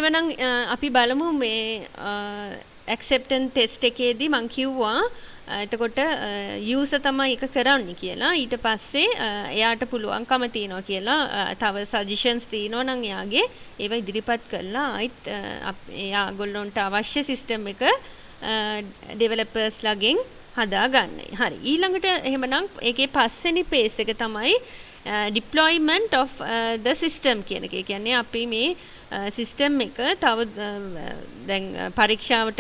එහෙමනම් අපි බලමු මේ acceptance test එකේදී මම කිව්වා එතකොට user තමයි එක කරන්නේ කියලා. ඊට පස්සේ එයාට පුළුවන්කම තියෙනවා කියලා තව suggestions තියෙනවා නම් එයාගේ ඒවා ඉදිරිපත් කළා ආයිත් එයාගොල්ලන්ට අවශ්‍ය system එක developers ලාගෙන් හදාගන්නයි. හරි. ඊළඟට එහෙමනම් ඒකේ පස්වෙනි phase එක තමයි deployment of the system කියන එක. ඒ කියන්නේ අපි මේ සිස්ටම් එක තව දැන් පරීක්ෂාවට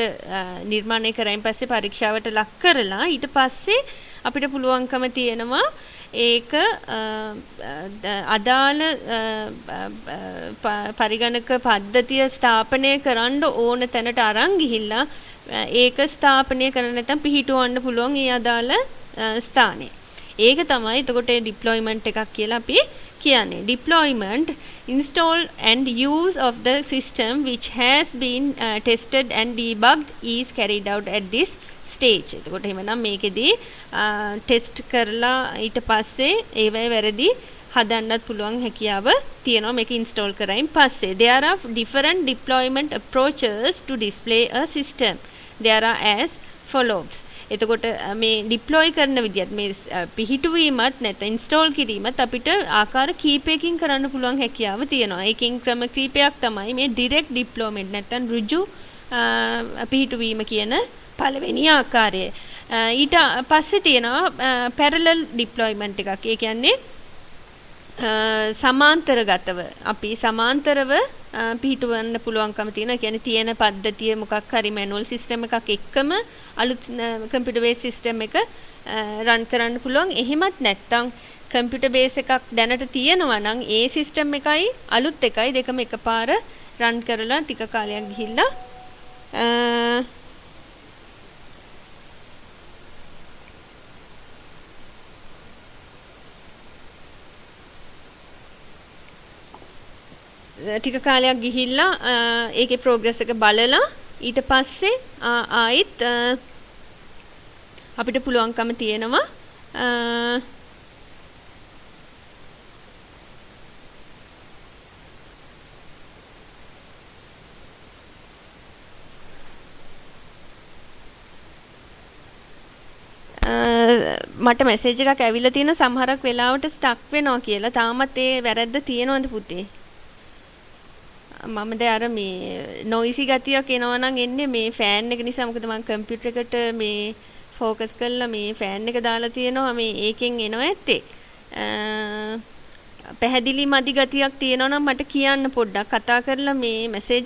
නිර්මාණය කරයින් පස්සේ පරීක්ෂාවට ලක් කරලා ඊට පස්සේ අපිට පුළුවන්කම තියෙනවා ඒක අදාළ පරිගණක පද්ධතිය ස්ථාපනය කරන්න ඕන තැනට අරන් ගිහිල්ලා ඒක ස්ථාපනය කරන්න නැත්නම් පිහිටවන්න පුළුවන් ඒ අදාළ ස්ථානේ. ඒක තමයි එතකොට deployment එකක් කියලා අපි කියන්නේ. Deployment, install and use of the system which has been tested and debugged is carried out at this stage. එතකොට එහෙමනම් මේකෙදී ටෙස්ට් කරලා ඊට පස්සේ ඒවයි වැරදි හදන්නත් පුළුවන් හැකියාව තියෙනවා මේක install කරයින් පස්සේ. There are different deployment approaches to display a system. There are as follows. එතකොට මේ deploy කරන විදිහත් මේ පිහිටුවීමත් නැත්නම් install කිරීමත් අපිට ආකාර කීපයකින් කරන්න පුළුවන් හැකියාව තියෙනවා. ඒකෙන් ක්‍රම කීපයක් තමයි මේ direct deployment නැත්නම් ඍජු පිහිටුවීම කියන පළවෙනි ආකාරය. ඊට පස්සේ තියෙනවා parallel deployment එකක්. ඒ කියන්නේ සමාන්තරගතව අපි සමාන්තරව පිහිටවන්න පුළුවන්කම තියෙනවා. කියන්නේ තියෙන පද්ධතිය මොකක් හරි manual system එකක් එක්කම අලුත් computer based system එක run කරන්න පුළුවන්. එහෙමත් නැත්නම් computer base එකක් දැනට තියෙනවා නම් ඒ system එකයි අලුත් එකයි දෙකම එකපාර run කරලා ටික කාලයක් ගිහිල්ලා ටික කාලයක් ගිහිල්ලා ඒකේ progress එක බලලා ඊට පස්සේ ආයිත් අපිට පුළුවන්කම තියෙනවා මට මැසේජ් එකක් ඇවිල්ලා තියෙන සමහරක් වෙලාවට ස්ටක් වෙනවා කියලා. තාමත් ඒ වැරද්ද තියෙනවද පුතේ? මම දැන් අර මේ noisy ගතියක් එනවා නම් එන්නේ මේ ෆෑන් එක නිසා. මොකද මම කම්පියුටර් එකට මේ ફોකස් කරලා මේ ෆෑන් එක දාලා තියෙනවා. මේ ඒකෙන් එනවා ඇත්තේ. පැහැදිලි මදි ගතියක් තියෙනවා නම් මට කියන්න පොඩ්ඩක් කතා කරලා මේ මැසේජ්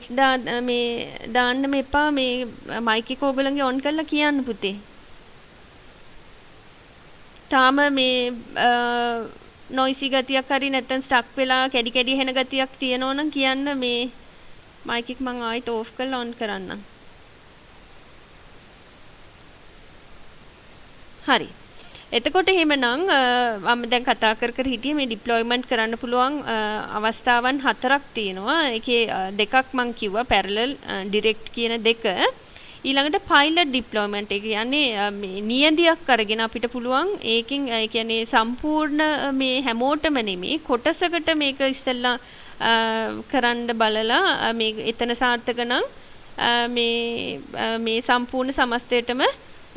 මේ දාන්න මෙපා. මේ මයික් එක ඔයගලගේ ඔන් කරලා කියන්න පුතේ. තාම මේ noisy ගතියක් හරි නැත්නම් ස්ටක් වෙලා කැඩි කැඩි හෙන ගතියක් තියෙනවා නම් කියන්න. මේ මයික් එක මම ආයෙත් ඕෆ් කරලා ඔන් කරන්නම්. හරි. එතකොට එහෙමනම් මම දැන් කතා කර හිටියේ මේ deployment කරන්න පුළුවන් අවස්ථාවන් 4ක් තියෙනවා. ඒකේ දෙකක් මම කිව්වා parallel direct කියන දෙක. ඊළඟට pilot deployment එක කියන්නේ මේ නියඳියක් අරගෙන අපිට පුළුවන් ඒකෙන් ඒ කියන්නේ සම්පූර්ණ මේ හැමෝටම නෙමෙයි කොටසකට මේක ඉස්සෙල්ලා කරන්න බලලා මේ එතන සාර්ථක නම් මේ සම්පූර්ණ සමස්තයටම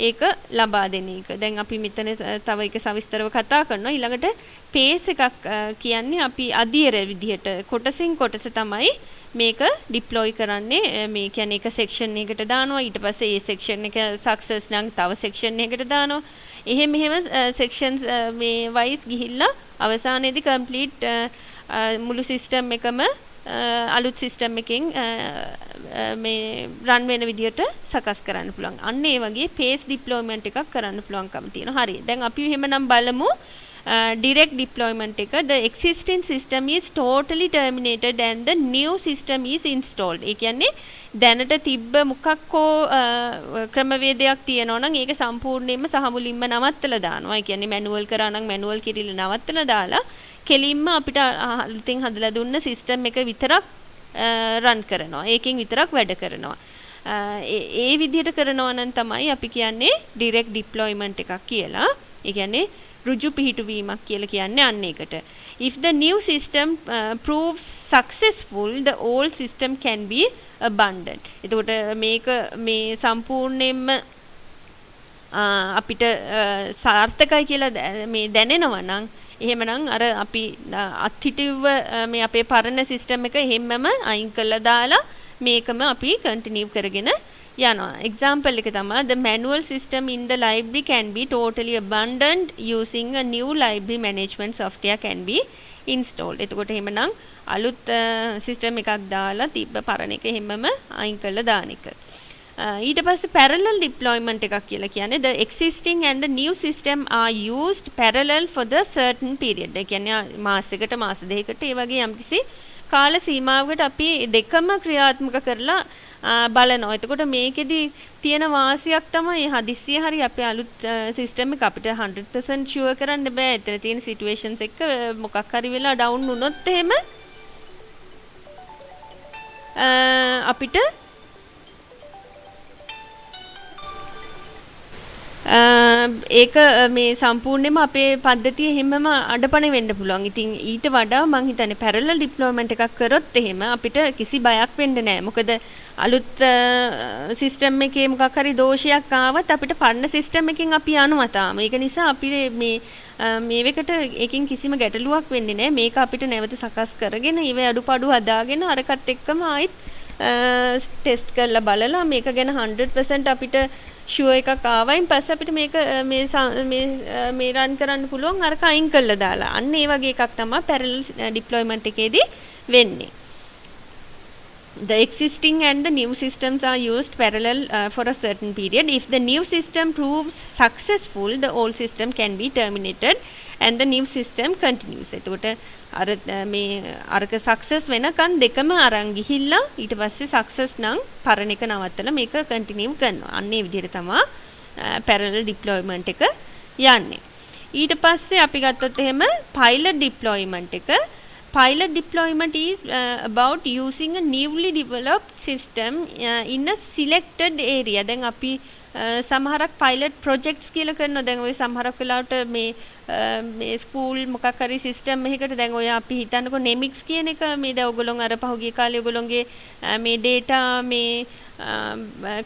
ඒක ලබා දෙන එක. දැන් අපි මෙතන තව එක සවිස්තරව කතා කරනවා. ඊළඟට phase එකක් කියන්නේ අපි අධීර විදිහට කොටසින් කොටස තමයි මේක deploy කරන්නේ. මේ කියන්නේ එක section එකකට දානවා. ඊට පස්සේ ඒ section එක success නම් තව section එකකට දානවා. එහෙම sections මේ wise ගිහිල්ලා අවසානයේදී complete මුළු system එකම අලුත් system එකකින් මේ run වෙන විදියට සකස් කරන්න පුළුවන්. අන්න ඒ වගේ phase deployment එකක් කරන්න පුළුවන්කම තියෙනවා. හරි. දැන් අපි එහෙමනම් බලමු direct deployment එක. The existing system is totally terminated and the new system is installed. ඒ කියන්නේ දැනට තිබ්බ මොකක් හෝ ක්‍රමවේදයක් තියෙනවා නම් ඒක සම්පූර්ණයෙන්ම සහ මුලින්ම නවත්තලා දානවා. ඒ කියන්නේ manual කරා නම් manual කිරිල්ල නවත්තලා දාලා කෙලින්ම අපිට අලුතින් හදලා දුන්න system එක විතරක් run කරනවා. ඒකෙන් විතරක් වැඩ කරනවා. ඒ විදිහට කරනවා නම් තමයි අපි කියන්නේ direct deployment එකක් කියලා. ඒ කියන්නේ ඍජු පිහිටුවීමක් කියලා කියන්නේ අන්න ඒකට. If the new system proves successful, the old system can be abandoned. එතකොට මේක මේ සම්පූර්ණයෙන්ම අපිට සාර්ථකයි කියලා මේ දැනෙනවා නම් එහෙමනම් අර අපි අත්හිටුව මේ අපේ පරණ සිස්ටම් එක හැමම අයින් කළා දාලා මේකම අපි කන්ටිනියු කරගෙන යනවා. එක්සැම්පල් එක තමයි the manual system in the library can be totally abandoned using a new library management software can be installed. එතකොට එහෙමනම් අලුත් සිස්ටම් එකක් දාලා තිබ්බ පරණ එක හැමම අයින් කළා දාන එක. ඊට පස්සේ parallel deployment එකක් කියලා කියන්නේ the existing and the new system are used parallel for the certain period. ඒ කියන්නේ මාසයකට මාස දෙකකට ඒ වගේ යම්කිසි කාල සීමාවකට අපි දෙකම ක්‍රියාත්මක කරලා බලනවා. එතකොට මේකෙදි තියෙන වාසියක් තමයි හදිස්සිය හරි අපේ අලුත් සිස්ටම් එක අපිට 100% ෂුවර් කරන්න බෑ. එතන තියෙන සිටුේෂන්ස් එක මොකක් හරි වෙලා ඩවුන් වුණොත් එහෙම අපිට ඒක මේ සම්පූර්ණයෙන්ම අපේ පද්ධතිය හැමම අඩපණ වෙන්න පුළුවන්. ඉතින් ඊට වඩා මම හිතන්නේ parallel deployment එකක් කරොත් එහෙම අපිට කිසි බයක් වෙන්න නැහැ. මොකද අලුත් සිස්ටම් එකේ මොකක් හරි දෝෂයක් ආවත් අපිට පරණ සිස්ටම් එකෙන් අපි යනවා තාම. ඒක නිසා අපි මේවකට එකකින් කිසිම ගැටලුවක් වෙන්නේ නැහැ. මේක අපිට නැවත සකස් කරගෙන ඊවේ අඩුපාඩු හදාගෙන අරකට එක්කම ආයිත් ටෙස්ට් කරලා බලලා මේක ගැන 100% අපිට ෂුවර් එකක් ආවයින් පස්සේ අපිට මේක මේ රන් කරන්න පුළුවන් අරක අයින් කරලා දාලා. අන්න ඒ වගේ එකක් තමයි parallel deployment එකේදී වෙන්නේ. The existing and the new systems are used parallel for a certain period. If the new system proves successful, the old system can be terminated and the new system continues. එතකොට අර මේ අරක success වෙනකන් දෙකම අරන් ගිහිල්ලා ඊට පස්සේ සක්සස් නම් පරණ එක නවත්තලා මේක කන්ටිනියු කරනවා. අන්න ඒ විදිහට තමයි parallel deployment එක යන්නේ. ඊට පස්සේ අපි ගත්තොත් එහෙම pilot deployment එක. Pilot deployment is about using a newly developed system in a selected area. දැන් අපි සමහරක් pilot projects කියලා කරනවා. දැන් ඔය සමහරක් වෙලාවට මේ ස්කූල් මොකක් හරි සිස්ටම් එකකට දැන් ඔය අපි හිතන්නකො නෙමික්ස් කියන එක මේ දැන් ඔයගොල්ලෝ අර පහුගිය කාලේ ඔයගොල්ලෝගේ මේ data මේ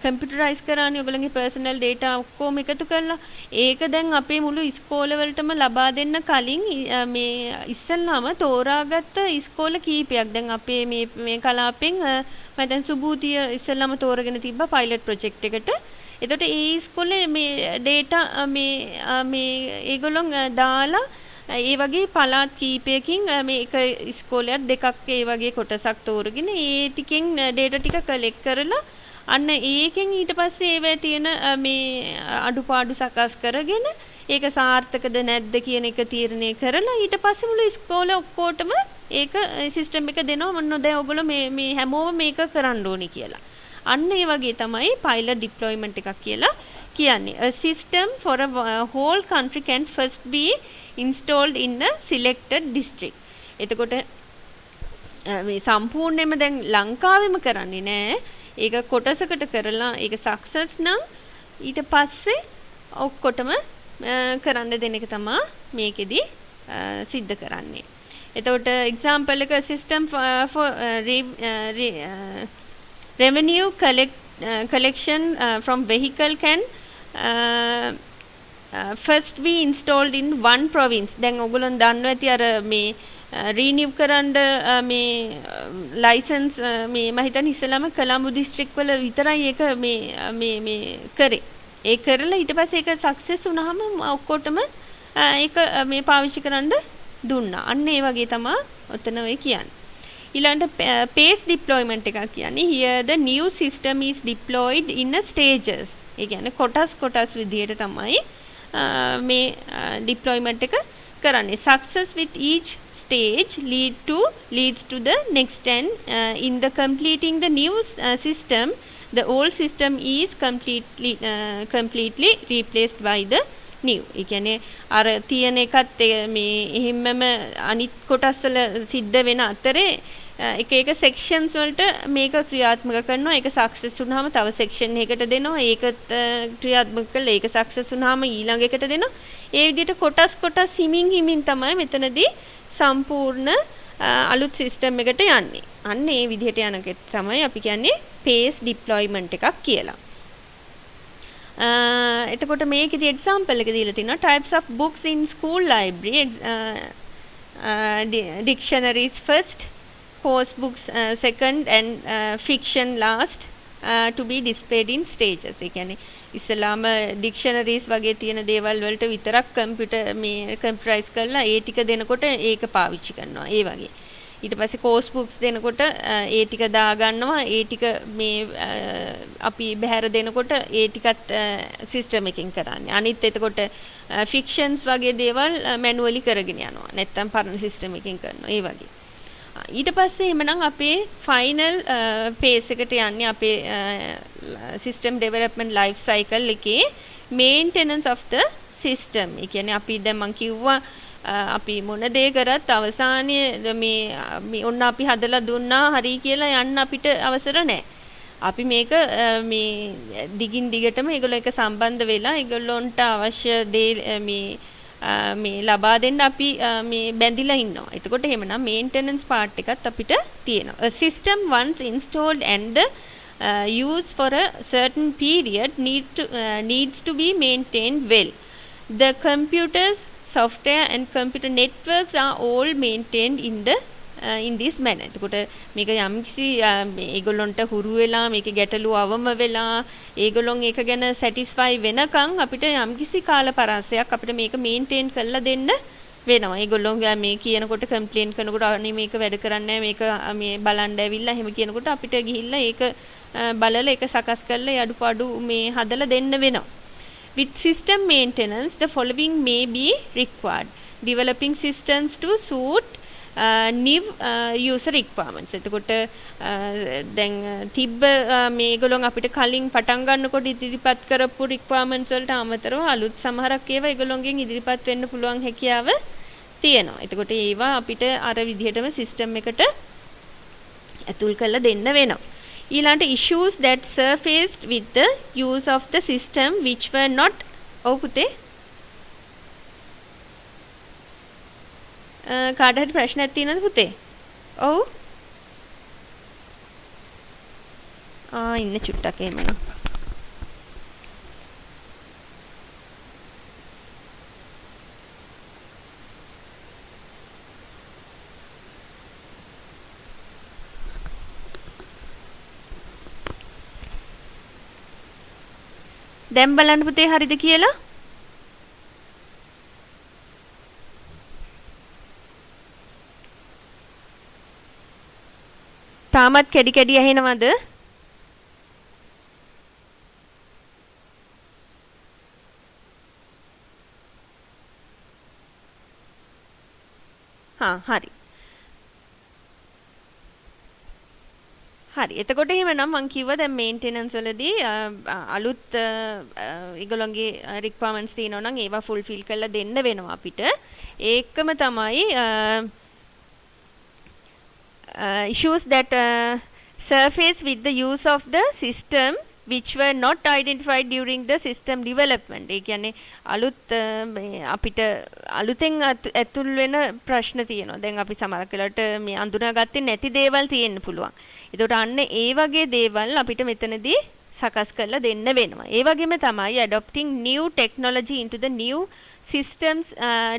කම්පියුටරයිස් කරානේ ඔයගොල්ලෝගේ පර්සනල් data ඔක්කොම එකතු කරලා ඒක දැන් අපේ මුළු ඉස්කෝලවලටම ලබා දෙන්න කලින් මේ ඉස්සල්ලාම තෝරාගත්ත ඉස්කෝල කීපයක් දැන් අපේ මේ කලාපෙන් මම දැන් සුබූතිය ඉස්සල්ලාම තෝරගෙන තිබ්බා පයිලට් ප්‍රොජෙක්ට් එකට. එතකොට ඒ ඉස්කෝලේ මේ data මේ ඒගොල්ලොන් දාලා ඒ වගේ පළාත් කීපයකින් මේ එක ඉස්කෝලයක් දෙකක් ඒ වගේ කොටසක් තෝරගෙන ඒ ටිකෙන් data ටික කලෙක්ට් කරලා අන්න ඒකෙන් ඊට පස්සේ ඒවැ තියෙන මේ අඩුපාඩු සකස් කරගෙන ඒක සාර්ථකද නැද්ද කියන එක තීරණය කරලා ඊට පස්සේ මුළු ඉස්කෝලේ ඔක්කොටම ඒක සිස්ටම් එක දෙනවා මොන දැන් ඔයගොල්ලෝ මේ හැමෝම මේක කරන්න ඕනි කියලා. අන්න ඒ වගේ තමයි pilot deployment එකක් කියලා කියන්නේ. A system for a whole country can first be installed in a selected district. එතකොට මේ සම්පූර්ණයෙන්ම දැන් ලංකාවෙම කරන්නේ නෑ. ඒක කොටසකට කරලා ඒක සක්සස් නම් ඊට පස්සේ ඔක්කොටම කරන්න දෙන එක තමයි මේකෙදි සිද්ධ කරන්නේ. එතකොට example එක system for revenue collection from vehicle can first be installed in one province. දැන් ඔයගොල්ලෝ දන්නවා ඇති අර මේ රීනිව් කරන්න මේ ලයිසන්ස් මේ මම හිතන්නේ ඉස්සෙල්ලාම කොළඹ දිස්ත්‍රික් වල විතරයි ඒක මේ කරේ. ඒ කරලා ඊට පස්සේ ඒක සක්සස් වුණාම ඔක්කොටම ඒක මේ පාවිච්චි කරන්න දුන්නා. අන්න ඒ වගේ තමයි ඔතන ඔය කියන්නේ. ඊළඟට pace deployment එකක් කියන්නේ here the new system is deployed in a stages. ඒ කියන්නේ කොටස් විදියට තමයි මේ deployment එක කරන්නේ. Success with each stage leads to the next, and in the completing the new system the old system is completely replaced by the new. ඒ කියන්නේ අර තියෙන එකත් මේ එහෙම්මම අනිත් කොටස් වල සිද්ධ වෙන අතරේ එක එක sections වලට මේක ක්‍රියාත්මක කරනවා. ඒක success වුණාම තව section එකකට දෙනවා. ඒකත් ක්‍රියාත්මක කළා. ඒක success වුණාම ඊළඟ එකට දෙනවා. ඒ විදිහට කොටස් හිමින් තමයි මෙතනදී සම්පූර්ණ අලුත් සිස්ටම් එකට යන්නේ. අන්න ඒ විදිහට යන එක තමයි අපි කියන්නේ phase deployment එකක් කියලා. එතකොට මේකෙදි example එක දීලා තිනවා types of books in school library, dictionaries first, course books second and fiction last, to be displayed in stages. ඒ කියන්නේ ඉස්සලාම dictionaries වගේ තියෙන දේවල් වලට විතරක් කම්පියුටරයිස් කරලා ඒ ටික දෙනකොට ඒක පාවිච්චි කරනවා. ඒ වගේ. ඊට පස්සේ course books දෙනකොට ඒ ටික දා ගන්නවා. ඒ ටික අපි බහැර දෙනකොට ඒ ටිකත් සිස්ටම් එකකින් කරන්නේ. අනිත් එතකොට fictions වගේ දේවල් මැනුවලි කරගෙන යනවා. නැත්තම් පරණ සිස්ටම් එකකින් කරනවා. ඒ වගේ. ඊට පස්සේ එhmenan අපේ ෆයිනල් phase එකට යන්නේ අපේ system development life cycle එකේ maintenance of the system. ඒ කියන්නේ අපි දැන් මම කිව්වා අපි මොන දේ කරත් අවසානයේ මේ ඔන්න අපි හදලා දුන්නා හරි කියලා යන්න අපිට අවසර නැහැ. අපි මේක මේ දිගින් දිගටම ඒගොල්ලෝ එක සම්බන්ධ වෙලා ඒගොල්ලොන්ට අවශ්‍ය දේ මේ ලබා දෙන්න අපි මේ බැඳිලා ඉන්නවා. එතකොට එහෙමනම් මේන්ටෙනන්ස් පාර්ට් එකත් අපිට තියෙනවා. A system once installed and used for a certain period needs to be maintained well. The computers, software and computer networks are all maintained in this manner. එතකොට මේක යම්කිසි ඒගොල්ලොන්ට හුරු වෙලා මේකේ ගැටලු අවම වෙලා ඒගොල්ලොන් ඒක ගැන සැටිස්ෆයි වෙනකන් අපිට යම්කිසි කාල පරාසයක් අපිට මේක මේන්ටේන් කරලා දෙන්න වෙනවා. ඒගොල්ලොන් මේ කියනකොට කම්ප්ලේන් කරනකොට අනේ මේක වැඩ කරන්නේ මේක මේ බලන්න ඇවිල්ලා එහෙම කියනකොට අපිට ගිහිල්ලා ඒක බලලා ඒක සකස් කරලා අඩුපාඩු මේ හදලා දෙන්න වෙනවා. With system maintenance, the following may be required. Developing systems to suit new user requirements. එතකොට දැන් තිබ්බ මේගොල්ලෝ අපිට කලින් පටන් ගන්නකොට ඉදිරිපත් කරපු requirements වලට අමතරව අලුත් සමහරක් ඒවා ඒගොල්ලෝගෙන් ඉදිරිපත් වෙන්න පුළුවන් හැකියාව තියෙනවා. එතකොට ඒවා අපිට අර විදිහටම system එකට ඇතුල් කරලා දෙන්න වෙනවා. ඊළඟට issues that surfaced with the use of the system which were not පුතේ කාට හරි ප්‍රශ්නයක් තියෙනවද පුතේ? ඔව් ඉන්න චුට්ටක් එහෙමනම්. දැන් බලන්න පුතේ හරිද කියලා? තාමත් කැඩි ඇහෙනවද? හරි. හරි. එතකොට එහෙමනම් මම කිව්වා දැන් මේන්ටෙනන්ස් වලදී අලුත් ඒගොල්ලන්ගේ රික්වයර්මන්ට්ස් තියෙනවා නම් ඒවා ෆුල්ෆිල් කරලා දෙන්න වෙනවා අපිට. ඒකම තමයි issues that surface with the use of the system which were not identified during the system development. ඒ කියන්නේ අලුත් අපිට අලුතෙන් ඇතුල් වෙන ප්‍රශ්න තියෙනවා. දැන් අපි සමහර වෙලාවට මේ අඳුනාගත්තේ නැති දේවල් තියෙන්න පුළුවන්. ඒකට අන්න ඒ වගේ දේවල් අපිට මෙතනදී සකස් කරලා දෙන්න වෙනවා. ඒ වගේම තමයි adopting new technology into the new systems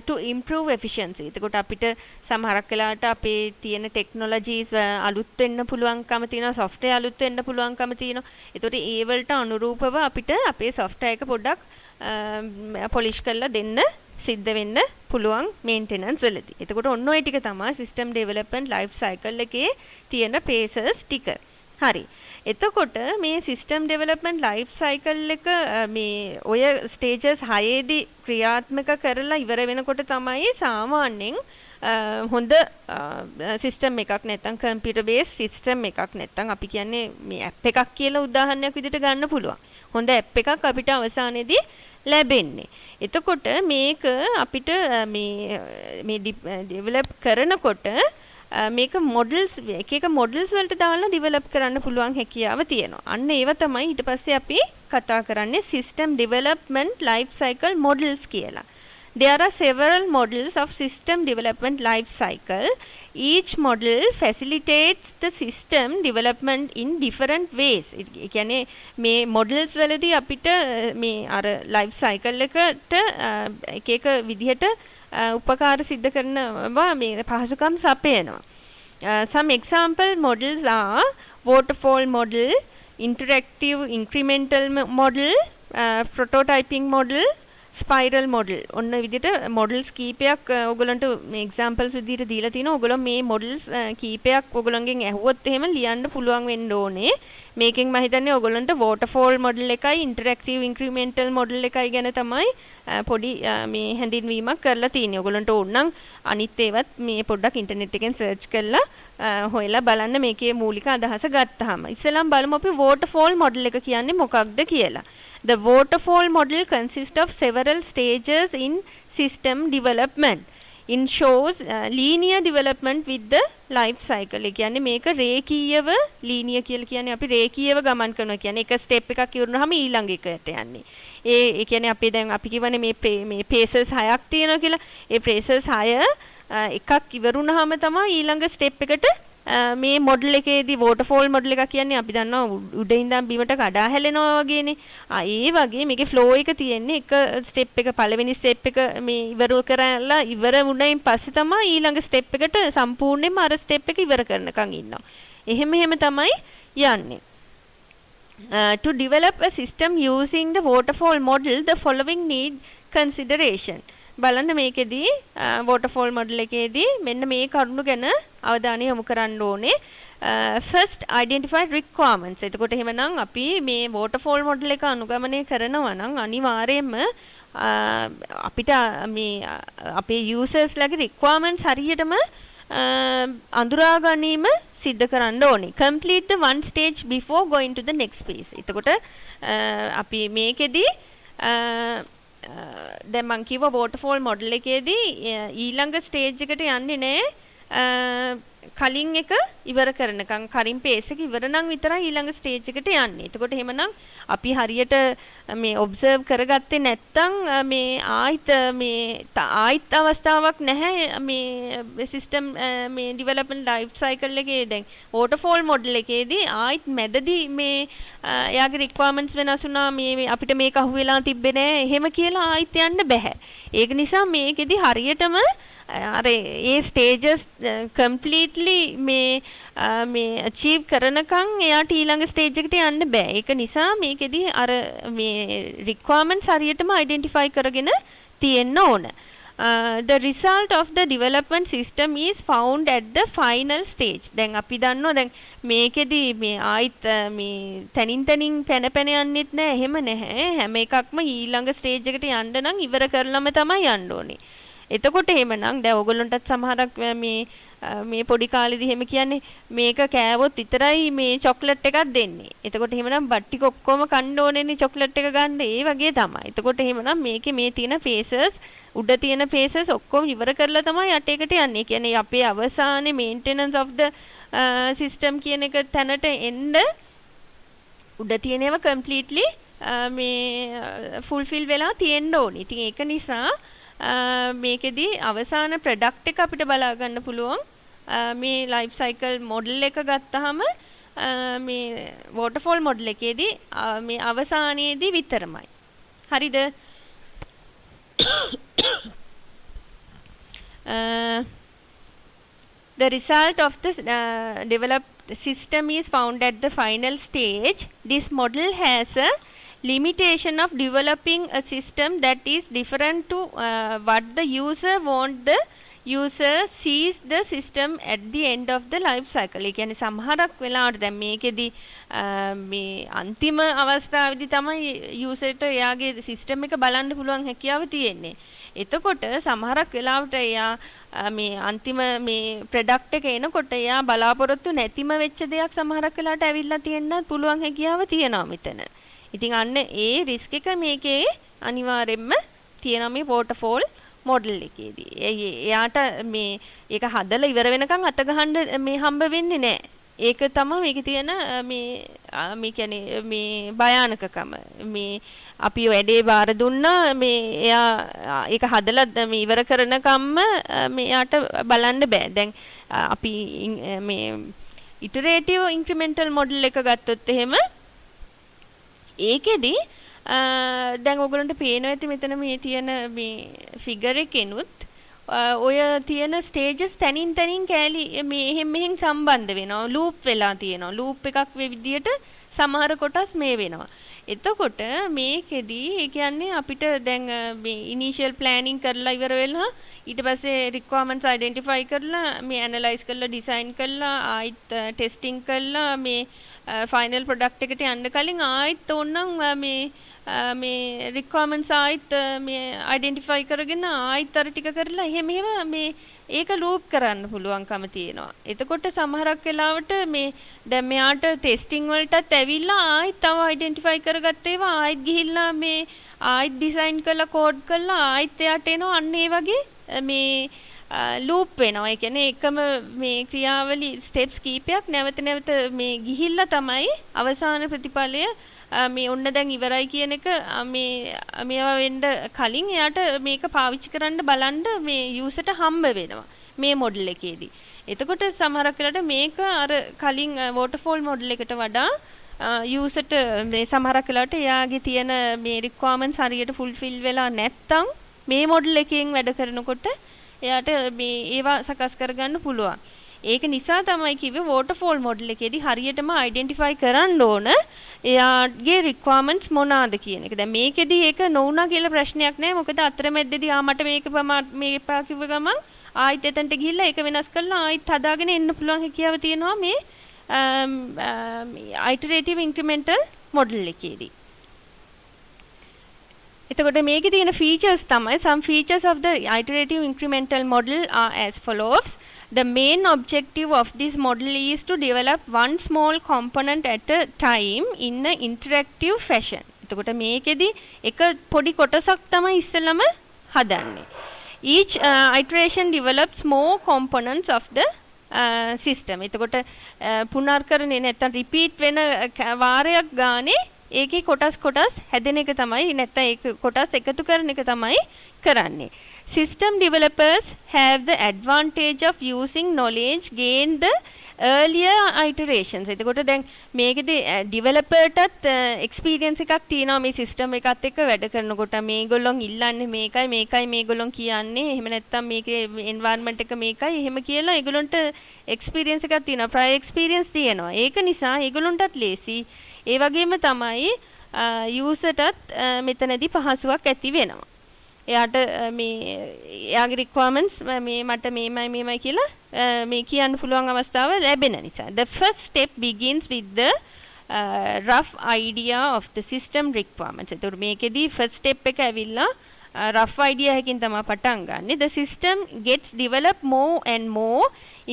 to improve efficiency. එතකොට අපිට සමහරක් වෙලාවට අපේ තියෙන technologies අලුත් වෙන්න පුළුවන්කම තියෙනවා, software අලුත් වෙන්න පුළුවන්කම තියෙනවා. ඒතකොට ඒ වලට අනුරූපව අපිට අපේ software එක පොඩ්ඩක් polish කරලා දෙන්න සිද්ධ වෙන්න පුළුවන් maintenance වලදී. එතකොට ඔන්න ඔය ටික තමයි system development life cycle එකේ තියෙන phases ටික. හරි. එතකොට මේ system development life cycle එක මේ ඔය stages 6 දී ක්‍රියාත්මක කරලා ඉවර වෙනකොට තමයි සාමාන්‍යයෙන් හොඳ system එකක් නැත්නම් computer based system එකක් නැත්නම් අපි කියන්නේ මේ app එකක් කියලා උදාහරණයක් විදිහට ගන්න පුළුවන්. හොඳ app එකක් අපිට අවසානයේදී ලැබෙන්නේ. එතකොට මේක අපිට මේ develop කරනකොට මේක මොඩල්ස් එක මොඩල්ස් වලට දාලා ඩෙවලොප් කරන්න පුළුවන් හැකියාව තියෙනවා. අන්න ඒව තමයි ඊට පස්සේ අපි කතා කරන්නේ system development life cycle models කියලා. There are several models of system development life cycle. Each model facilitates the system development in different ways. ඒ කියන්නේ මේ models වලදී අපිට මේ අර life cycle එකට එක එක විදිහට උපකාර සිද්ධ කරනවා මේ පහසුකම් සපයනවා. Some example models are waterfall model, interactive incremental model, prototyping model, spiral model. ඔන්න විදිහට models කීපයක් ඔයගලන්ට මේ examples විදිහට දීලා තිනවා. ඔයගොල්ලෝ මේ models කීපයක් ඔයගලන්ගෙන් ඇහුවොත් එහෙම ලියන්න පුළුවන් වෙන්න ඕනේ. මේකෙන් මම හිතන්නේ ඔයගලන්ට waterfall model එකයි interactive incremental model එකයි ගැන තමයි පොඩි මේ හැඳින්වීමක් කරලා තියෙන්නේ. ඔයගලන්ට ඕන නම් අනිත් ඒවත් මේ පොඩ්ඩක් ඉන්ටර්නෙට් එකෙන් search කරලා හොයලා බලන්න මේකේ මූලික අදහස ගත්තාම. ඉස්සෙල්ලාම බලමු අපි waterfall model එක කියන්නේ මොකක්ද කියලා. The waterfall model consists of several stages in system development. It shows linear development with the life cycle. ඒ කියන්නේ මේක රේඛීයව linear කියලා කියන්නේ අපි රේඛීයව ගමන් කරනවා කියන්නේ එක step එකක් ඉවරනහම ඊළඟ එකට යන්නේ. ඒ කියන්නේ අපි දැන් අපි කියවනේ මේ phases 6ක් තියෙනවා කියලා. ඒ phases 6 එකක් ඉවරුනහම තමයි ඊළඟ step එකට මේ මොඩල් එකේදී waterfall මොඩල් එකක් කියන්නේ අපි දන්නවා උඩ ඉඳන් බිමට කඩා හැලෙනවා වගේනේ. ඒ වගේ මේකේ flow එක තියෙන්නේ එක step එක පළවෙනි step එක මේ ඉවර කරලා ඉවර වුණයින් පස්සේ තමයි ඊළඟ step එකට සම්පූර්ණයෙන්ම අර step එක ඉවර කරනකන් ඉන්නවා. එහෙම තමයි යන්නේ. To develop a system using the waterfall model, the following need consideration. බලන්න මේකෙදී waterfall model එකේදී මෙන්න මේ කරුණු ගැන අවධානය යොමු කරන්න ඕනේ. First identify requirements. එතකොට එහෙමනම් අපි මේ waterfall model එක අනුගමනය කරනවා නම් අනිවාර්යයෙන්ම අපිට මේ අපේ users ලගේ requirements හරියටම අඳුරා ගැනීම සිද්ධ කරන්න ඕනේ. Complete the one stage before going to the next phase. එතකොට අපි මේකෙදී දැන් මම කිව්වා waterfall model එකේදී ඊළඟ stage එකට යන්නේ නැහැ කලින් එක ඉවර කරනකම් කලින් pace එක ඉවර නම් විතරයි ඊළඟ stage එකට යන්නේ. එතකොට එහෙමනම් අපි හරියට මේ observe කරගත්තේ නැත්නම් මේ ආයිත් අවස්ථාවක් නැහැ මේ system මේ development life cycle එකේ දැන් waterfall model එකේදී ආයිත් මැදදී මේ එයාගේ requirements වෙනස් වුණා මේ අපිට මේක අහුවෙලා තිබ්බේ නැහැ එහෙම කියලා ආයිත් යන්න බෑ. ඒක නිසා මේකෙදි හරියටම අර ඒ stages completely මේ achieve කරනකම් එයාට ඊළඟ stage එකට යන්න බෑ. ඒක නිසා මේකෙදි අර මේ requirements හරියටම identify කරගෙන තියෙන්න ඕන. The result of the development system is found at the final stage. දැන් අපි දන්නවා දැන් මේකෙදි මේ ආයිත් මේ තනින් පැන යන්නෙත් නෑ එහෙම නැහැ. හැම එකක්ම ඊළඟ stage එකට යන්න නම් ඉවර කරලම තමයි යන්න ඕනේ. එතකොට එහෙමනම් දැන් ඔයගොල්ලන්ටත් සමහරක් මේ පොඩි කාලේදී එහෙම කියන්නේ මේක කෑවොත් විතරයි මේ චොක්ලට් එකක් දෙන්නේ. එතකොට එහෙමනම් බත් ටික ඔක්කොම කන්න ඕනේනේ චොක්ලට් එක ගන්න. ඒ වගේ තමයි. එතකොට එහෙමනම් මේකේ මේ තියෙන phases උඩ තියෙන phases ඔක්කොම ඉවර කරලා තමයි යට එකට යන්නේ. කියන්නේ අපේ අවසානයේ maintenance of the system කියන එක තැනට එන්න උඩ තියෙන ඒවා completely මේ fulfill වෙලා තියෙන්න ඕනේ. ඉතින් ඒක නිසා මේකෙදී අවසාන ප්‍රොඩක්ට් එක අපිට බලා ගන්න පුළුවන් මේ ලයිෆ් සයිකල් මොඩල් එක ගත්තාම මේ waterfall මොඩල් එකේදී මේ අවසානයේදී විතරමයි. හරිද? The result of the developed system is found at the final stage. This model has a limitation of developing a system that is different to what the user want the user sees the system at the end of the life cycle. ඒ කියන්නේ සමහරක් වෙලාවට දැන් මේකෙදි මේ අන්තිම අවස්ථාවේදී තමයි යූසර්ට එයාගේ සිස්ටම් එක බලන්න පුළුවන් හැකියාව තියෙන්නේ. එතකොට සමහරක් වෙලාවට එයා මේ අන්තිම මේ ප්‍රොඩක්ට් එක එනකොට එයා බලාපොරොත්තු නැතිම වෙච්ච දෙයක් සමහරක් වෙලාවට ඇවිල්ලා තියෙන්න පුළුවන් හැකියාව තියෙනවා මෙතන. ඉතින් අන්න ඒ රිස්ක් එක මේකේ අනිවාර්යෙන්ම තියෙනවා මේ waterfall මොඩල් එකේදී. එයාට මේ ඒක හදලා ඉවර වෙනකන් අත ගහන්න මේ හම්බ වෙන්නේ නැහැ. ඒක තමයි මේකේ තියෙන මේ කියන්නේ මේ භයානකකම. මේ අපි වැඩේ බාර දුන්නා මේ එයා ඒක හදලා මේ ඉවර කරනකම්ම මෙයාට බලන්න බෑ. දැන් අපි මේ ඉටරේටිව් ඉන්ක්‍රිමෙන්ටල් මොඩල් එක ගත්තොත් එහෙම ඒකෙදි දැන් ඔයගලන්ට පේනවා ඇති මෙතන මේ තියෙන මේ ෆිගර් එකෙනුත් ඔය තියෙන ස්ටේජස් තනින් කෑලි මේ එහෙම මෙහෙන් සම්බන්ධ වෙනවා ලූප් වෙලා තියෙනවා ලූප් එකක් විදියට සමහර කොටස් මේ වෙනවා. එතකොට මේකෙදි ඒ කියන්නේ අපිට දැන් මේ ඉනිෂියල් ප්ලෑනින් කරලා ඉවර වෙලා ඊට පස්සේ රික්වයර්මන්ට්ස් අයිඩෙන්ටිෆයි කරලා මේ ඇනලයිස් කරලා ඩිසයින් කරලා ආයිත් ටෙස්ටිං කරලා මේ ෆයිනල් ප්‍රොඩක්ට් එකට යන්න කලින් ආයිත් ඕනනම් මේ රික්වයර්මන්ට්ස් ආයිත් මේ අයිඩෙන්ටිෆයි කරගෙන ආයිත් අර ටික කරලා එහෙම මේ ඒක ලූප් කරන්න පුළුවන්කම තියෙනවා. එතකොට සමහරක් වෙලාවට මේ දැන් මෙයාට ටෙස්ටිං වලටත් ඇවිල්ලා ආයිත් තව අයිඩෙන්ටිෆයි කරගත්ත ඒවා ආයිත් ගිහිල්ලා මේ ආයිත් ඩිසයින් කරලා කෝඩ් කරලා ආයිත් එයාට එනවා අන්න ඒ වගේ මේ ලූප් වෙනවා. ඒ කියන්නේ එකම මේ ක්‍රියාවලි ස්ටෙප්ස් කීපයක් නැවත මේ ගිහිල්ලා තමයි අවසාන ප්‍රතිඵලය මේ ඔන්න දැන් ඉවරයි කියන එක මේවා වෙන්න කලින් එයාට මේක පාවිච්චි කරන්න බලන්න මේ යූසර්ට හම්බ වෙනවා මේ මොඩල් එකේදී. එතකොට සමහරක් වෙලාවට මේක අර කලින් වෝටර්ෆෝල් මොඩල් එකට වඩා යූසර්ට මේ සමහරක් වෙලාවට එයාගේ තියෙන මේ රික්වයර්මන්ට්ස් හරියට ෆුල්ෆිල් වෙලා නැත්තම් මේ මොඩල් එකෙන් වැඩ කරනකොට එයාට මේ ඒවා සකස් කරගන්න පුළුවන්. ඒක නිසා තමයි කිව්වේ වෝටර්ෆෝල් මොඩල් එකේදී හරියටම අයිඩෙන්ටිෆයි කරන්න ඕන එයාගේ රික්වයර්මන්ට්ස් මොනවාද කියන එක. දැන් මේකෙදී ඒක නොවුනා කියලා ප්‍රශ්නයක් නැහැ. මොකද අතරමැද්දේදී මට මේක එපා කිව්ව ගමන් ආයිත් එතනට ගිහිල්ලා ඒක වෙනස් කරලා ආයිත් හදාගෙන එන්න පුළුවන් හැකියාව තියෙනවා මේ iterative incremental මොඩල් එකේදී. එතකොට මේකේ තියෙන features තමයි some features of the iterative incremental model are as follows. The main objective of this model is to develop one small component at a time in an interactive fashion. එතකොට මේකෙදි එක පොඩි කොටසක් තමයි ඉස්සෙල්ලම හදන්නේ. Each iteration develops more components of the system. එතකොට පුනර්කරණය නැත්නම් repeat වෙන වාරයක් ගානේ ඒකේ කොටස් හැදෙන එක තමයි නැත්නම් ඒක කොටස් එකතු කරන එක තමයි කරන්නේ. System developers have the advantage of using knowledge gained the earlier iterations. එතකොට දැන් මේකේදී developerටත් experience එකක් තියෙනවා මේ system එකත් එක්ක වැඩ කරනකොට මේගොල්ලොන් ඉල්ලන්නේ මේකයි මේගොල්ලොන් කියන්නේ එහෙම නැත්නම් මේකේ environment එක මේකයි එහෙම කියලා ඒගොල්ලොන්ට experience එකක් තියෙනවා prior experience තියෙනවා. ඒක නිසා ඒගොල්ලොන්ටත් ලේසි. ඒ වගේම තමයි userටත් මෙතනදී පහසුවක් ඇති වෙනවා. එයාට මේ එයාගේ requirements මේ මට මේමයි කියලා මේ කියන්න පුළුවන් අවස්ථාව ලැබෙන නිසා. The first step begins with the rough idea of the system requirements. ඒතකොට මේකෙදී first step එක ඇවිල්ලා rough idea එකකින් තමයි පටන් ගන්නෙ. The system gets developed more and more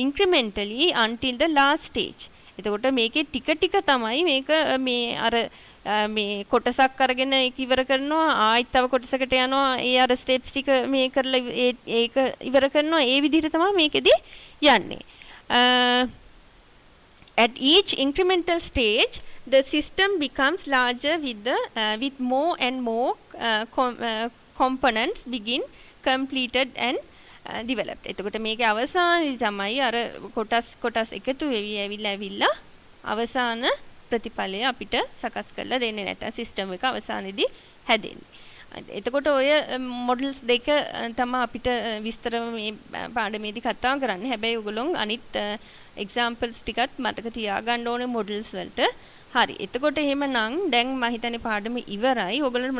incrementally until the last stage. එතකොට මේකේ ටික තමයි මේක මේ අර මේ කොටසක් අරගෙන ඒක ඉවර කරනවා ආයෙත් තව කොටසකට යනවා ඒ අර ස්ටෙප්ස් ටික මේ කරලා ඒක ඉවර කරනවා ඒ විදිහට තමයි මේකෙදි යන්නේ. At each incremental stage the system becomes larger with more and more components begin completed and developed. එතකොට මේකේ අවසානයේදී තමයි අර කොටස් එකතු වෙවි ඇවිල්ලා අවසාන ප්‍රතිඵලය අපිට සකස් කරලා දෙන්නේ නැත්නම් සිස්ටම් එක අවසානයේදී හැදෙන්නේ. එතකොට ඔය මොඩල්ස් දෙක තමයි අපිට විස්තරව මේ පාඩමේදී කතා කරන්නේ. හැබැයි ඔයගොල්ලෝ අනිත් එක්සැම්පල්ස් ටිකත් මතක තියාගන්න ඕනේ මොඩල්ස් වලට. හරි. එතකොට එහෙමනම් දැන් මම හිතන්නේ පාඩම ඉවරයි. ඔයගොල්ලෝ